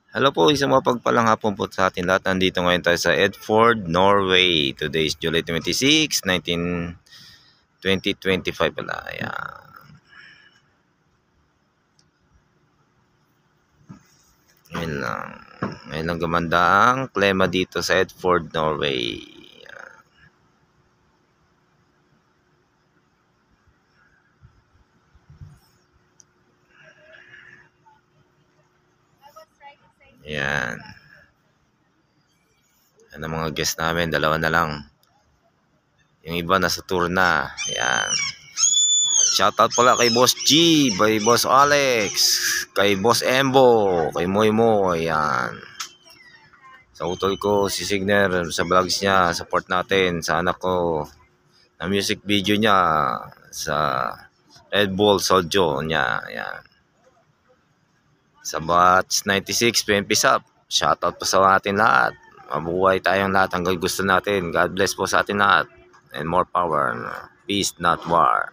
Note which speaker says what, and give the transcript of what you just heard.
Speaker 1: Hello po, isang mapagpalang hapon po sa atin lahat. Nandito ngayon tayo sa Edford, Norway. Today is July 26, 2025 pala. Ayan. Ngayon lang. Ngayon lang gumanda ang klima dito sa Edford, Norway. Ayan. Yan ang mga guest namin. Dalawa na lang. Yung iba nasa tour na. Ayan. Shoutout pala kay Boss G, kay Boss Alex, kay Boss Embo, kay Moy Moy. Ayan. Sa utol ko, si Signer, sa vlogs niya, support natin sa anak ko, na music video niya, sa Red Bull Sojo niya. Ayan. Sa Batch 96, PMP Sap, shoutout po sa atin lahat. Mabuhay tayong lahat hanggang gusto natin. God bless po sa atin lahat. And more power. Peace, not war.